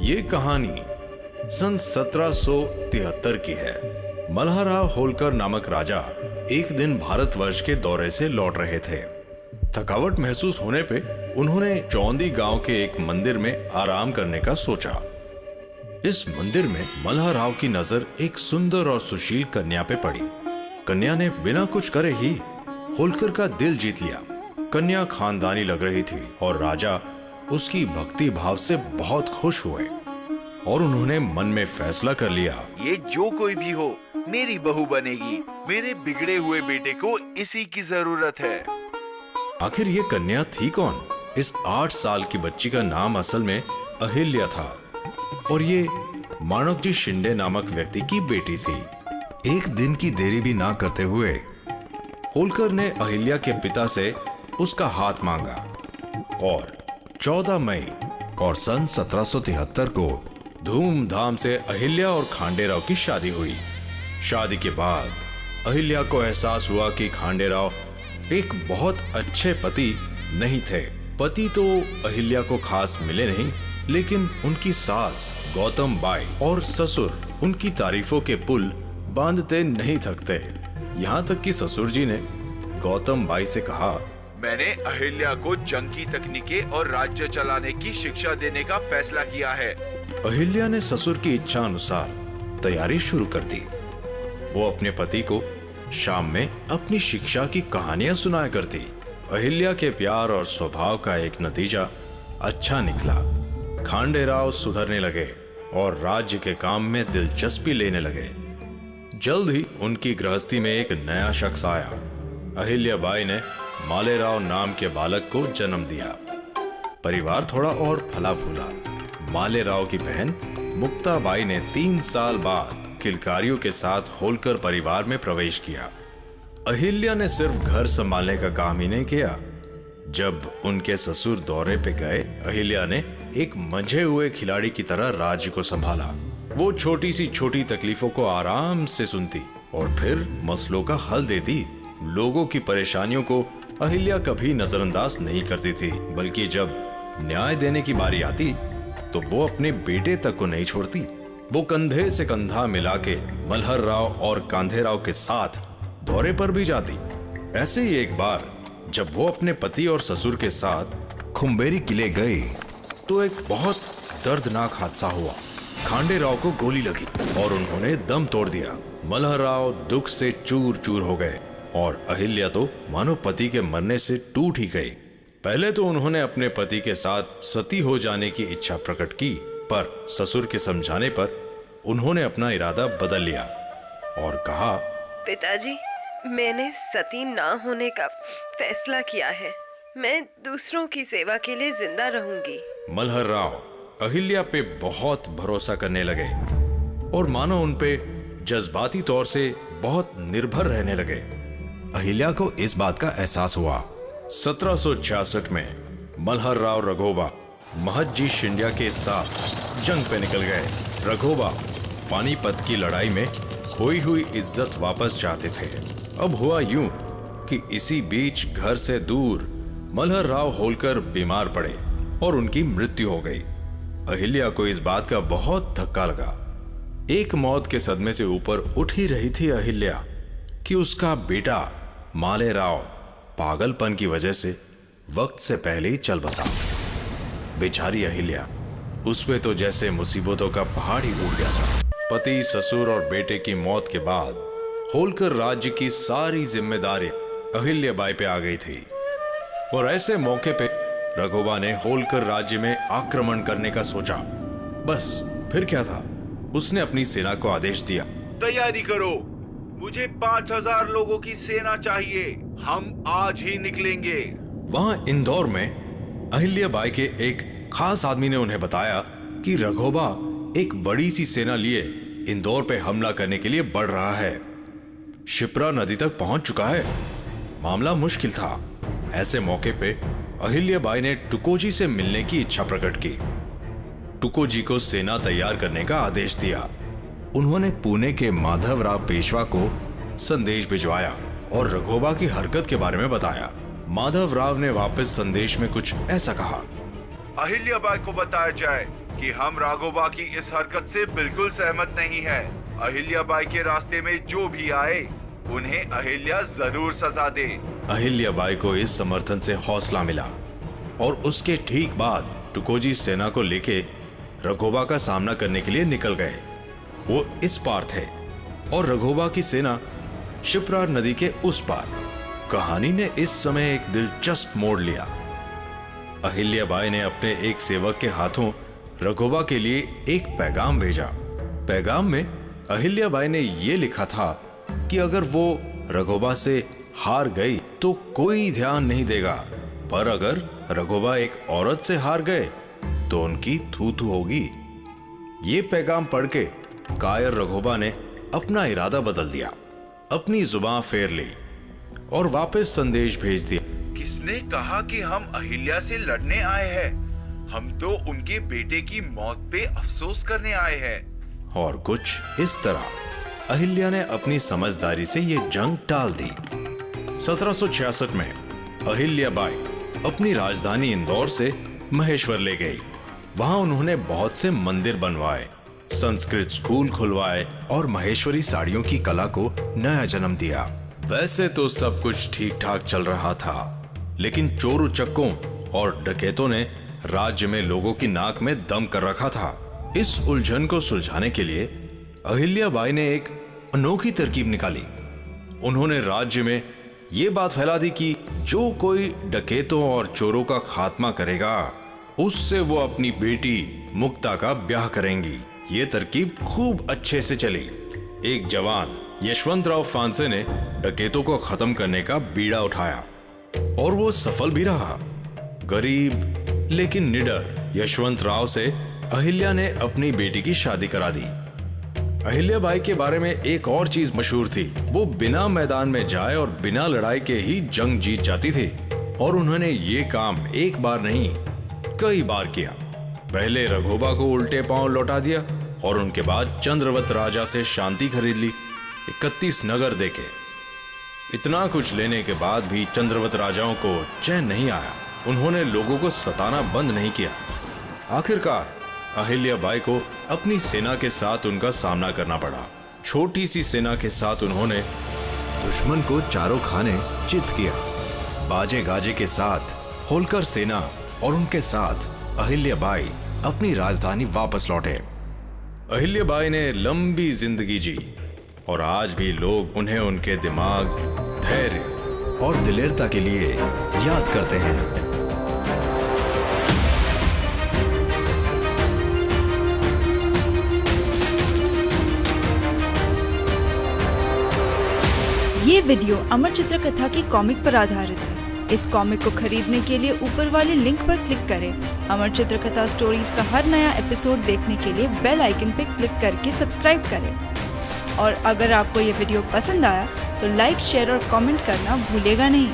ये कहानी सन 1773 की है। मल्हारराव होलकर नामक राजा एक दिन भारतवर्ष के दौरे से लौट रहे थे। थकावट महसूस होने पे उन्होंने चौंदी गांव के एक मंदिर में आराम करने का सोचा। इस मंदिर में मल्हारराव की नजर एक सुंदर और सुशील कन्या पे पड़ी। कन्या ने बिना कुछ करे ही होलकर का दिल जीत लिया। कन्या खानदानी लग रही थी और राजा उसकी भक्ति भाव से बहुत खुश हुए और उन्होंने मन में फैसला कर लिया, ये जो कोई भी हो मेरी बहू बनेगी। मेरे बिगड़े हुए बेटे को इसी की जरूरत है। आखिर ये कन्या थी कौन? इस 8 साल की बच्ची का नाम असल में अहिल्या था और ये माणकजी शिंदे नामक व्यक्ति की बेटी थी। एक दिन की देरी भी ना करते हुए होलकर ने अहिल्या के पिता से उसका हाथ मांगा और 14 मई और सन 1773 को धूमधाम से अहिल्या और खांडेराव की शादी हुई। शादी के बाद अहिल्या को एहसास हुआ कि खांडेराव एक बहुत अच्छे पति नहीं थे। पति तो अहिल्या को खास मिले नहीं, लेकिन उनकी सास गौतम बाई और ससुर उनकी तारीफों के पुल बांधते नहीं थकते। यहाँ तक कि ससुर जी ने गौतम बाई से कहा, मैंने अहिल्या को जंग की तकनीकें और राज्य चलाने की शिक्षा देने का फैसला किया है। अहिल्या ने ससुर की इच्छा अनुसार तैयारी शुरू कर दी। वो अपने पति को शाम में अपनी शिक्षा की कहानियां सुनाया करती। अहिल्या के प्यार और स्वभाव का एक नतीजा अच्छा निकला। खांडेराव सुधरने लगे और राज्य के काम में दिलचस्पी लेने लगे। जल्द ही उनकी गृहस्थी में एक नया शख्स आया। अहिल्या बाई ने मालेराव नाम के बालक को जन्म दिया। परिवार थोड़ा और फला फूला। मालेराव की बहन मुक्ताबाई ने 3 साल बाद किलकारियों के साथ होलकर परिवार में प्रवेश किया। अहिल्या ने सिर्फ घर संभालने का काम ही नहीं किया। जब उनके ससुर दौरे पे गए, अहिल्या ने एक मंझे हुए खिलाड़ी की तरह राज्य को संभाला। वो छोटी सी छोटी तकलीफों को आराम से सुनती और फिर मसलों का हल देती। लोगों की परेशानियों को अहिल्या कभी नजरअंदाज नहीं करती थी, बल्कि जब न्याय देने की बारी आती तो वो अपने बेटे तक को नहीं छोड़ती। वो कंधे से कंधा मिला के मल्हारराव और कांधेराव के साथ दौरे पर भी जाती। ऐसे ही एक बार जब वो अपने पति और ससुर के साथ खुम्बेरी किले गए तो एक बहुत दर्दनाक हादसा हुआ। खांडेराव को गोली लगी और उन्होंने दम तोड़ दिया। मल्हारराव दुख से चूर चूर हो गए और अहिल्या तो मानो पति के मरने से टूट ही गई। पहले तो उन्होंने अपने पति के साथ सती हो जाने की इच्छा प्रकट की, पर ससुर के समझाने पर उन्होंने अपना इरादा बदल लिया और कहा, पिताजी, मैंने सती ना होने का फैसला किया है। मैं दूसरों की सेवा के लिए जिंदा रहूंगी। मल्हारराव अहिल्या पे बहुत भरोसा करने लगे और मानो उन पे जज्बाती तौर से बहुत निर्भर रहने लगे। अहिल्या को इस बात का एहसास हुआ। 1766 में मल्हारराव रघोबा महदजी शिंदे के साथ जंग पे निकल गए। रघोबा पानीपत की लड़ाई में खोई हुई इज्जत वापस चाहते थे। अब हुआ यूं कि इसी बीच घर से दूर मल्हारराव होलकर बीमार पड़े और उनकी मृत्यु हो गई। अहिल्या को इस बात का बहुत धक्का लगा। एक मौत के सदमे से ऊपर उठ ही रही थी अहिल्या कि उसका बेटा मालेराव पागलपन की वजह से वक्त से पहले ही चल बसा। बेचारी अहिल्या, उसमें तो जैसे मुसीबतों का पहाड़ ही टूट गया था। पति, ससुर और बेटे की मौत के बाद होलकर राज्य की सारी जिम्मेदारी अहिल्या बाई पे आ गई थी और ऐसे मौके पे रघोबा ने होलकर राज्य में आक्रमण करने का सोचा। बस फिर क्या था, उसने अपनी सेना को आदेश दिया, तैयारी करो, मुझे 5000 लोगों की सेना चाहिए। हम आज ही निकलेंगे। वहां इंदौर में अहिल्या बाई के एक खास आदमी ने उन्हें बताया कि रघोबा एक बड़ी सी सेना लिए इंदौर पे हमला करने के लिए बढ़ रहा है। शिप्रा नदी तक पहुंच चुका है। मामला मुश्किल था। ऐसे मौके पे अहिल्या बाई ने टुकोजी से मिलने की इच्छा प्रकट की। टुकोजी को सेना तैयार करने का आदेश दिया। उन्होंने पुणे के माधवराव पेशवा को संदेश भिजवाया और रघोबा की हरकत के बारे में बताया। माधवराव ने वापस संदेश में कुछ ऐसा कहा, अहिल्या बाई को बताया जाए कि हम राघोबा की इस हरकत से बिल्कुल सहमत नहीं है। अहिल्या बाई के रास्ते में जो भी आए उन्हें अहिल्या जरूर सजा दे। अहिल्या बाई को इस समर्थन से हौसला मिला और उसके ठीक बाद टुकोजी सेना को लेके राघोबा का सामना करने के लिए निकल गए। वो इस पार थे और राघोबा की सेना शिप्रार नदी के उस पार। कहानी ने इस समय एक दिलचस्प मोड़ लिया। अहिल्या बाई ने अपने एक सेवक के हाथों राघोबा के लिए एक पैगाम भेजा। पैगाम में अहिल्या बाई ने यह लिखा था कि अगर वो राघोबा से हार गई तो कोई ध्यान नहीं देगा, पर अगर राघोबा एक औरत से हार गए तो उनकी थू थू होगी। ये पैगाम पढ़ के कायर राघोबा ने अपना इरादा बदल दिया, अपनी जुबान फेर ली और वापस संदेश भेज दिया। किसने कहा कि हम अहिल्या से लड़ने आए हैं? हम तो उनके बेटे की मौत पे अफसोस करने आए हैं। और कुछ इस तरह अहिल्या ने अपनी समझदारी से ये जंग टाल दी। 1766 में अहिल्या बाई अपनी राजधानी इंदौर से महेश्वर ले गई। वहां उन्होंने बहुत से मंदिर बनवाए, संस्कृत स्कूल खुलवाए और महेश्वरी साड़ियों की कला को नया जन्म दिया। वैसे तो सब कुछ ठीक ठाक चल रहा था, लेकिन चोर उचक्कों और डकैतों ने राज्य में लोगों की नाक में दम कर रखा था। इस उलझन को सुलझाने के लिए अहिल्या बाई ने एक अनोखी तरकीब निकाली। उन्होंने राज्य में ये बात फैला दी कि जो कोई डकैतों और चोरों का खात्मा करेगा उससे वो अपनी बेटी मुक्ता का ब्याह करेंगी। ये तरकीब खूब अच्छे से चली। एक जवान यशवंतराव फांसे ने डकैतों को खत्म करने का बीड़ा उठाया और वो सफल भी रहा। गरीब लेकिन निडर यशवंतराव से अहिल्या ने अपनी बेटी की शादी करा दी। अहिल्या बाई के बारे में एक और चीज मशहूर थी, वो बिना मैदान में जाए और बिना लड़ाई के ही जंग जीत जाती थी। और उन्होंने ये काम एक बार नहीं कई बार किया। पहले राघोबा को उल्टे पांव लौटा दिया और उनके बाद चंद्रवत राजा से शांति खरीद ली, 31 नगर देके। इतना कुछ लेने के बाद भी चंद्रवत राजाओं को चैन नहीं आया। उन्होंने लोगों को सताना बंद नहीं किया। आखिरकार अहिल्या बाई को अपनी सेना के साथ उनका सामना करना पड़ा। छोटी सी सेना के साथ उन्होंने दुश्मन को चारों खाने चित किया। बाजे गाजे के साथ होलकर सेना और उनके साथ अहिल्या बाई अपनी राजधानी वापस लौटे। अहिल्या बाई ने लंबी जिंदगी जी और आज भी लोग उन्हें उनके दिमाग, धैर्य और दिलेरता के लिए याद करते हैं। ये वीडियो अमर चित्र कथा की कॉमिक पर आधारित है। इस कॉमिक को खरीदने के लिए ऊपर वाले लिंक पर क्लिक करें। अमर चित्र कथा स्टोरीज का हर नया एपिसोड देखने के लिए बेल आइकन पर क्लिक करके सब्सक्राइब करें। और अगर आपको ये वीडियो पसंद आया तो लाइक, शेयर और कमेंट करना भूलेगा नहीं।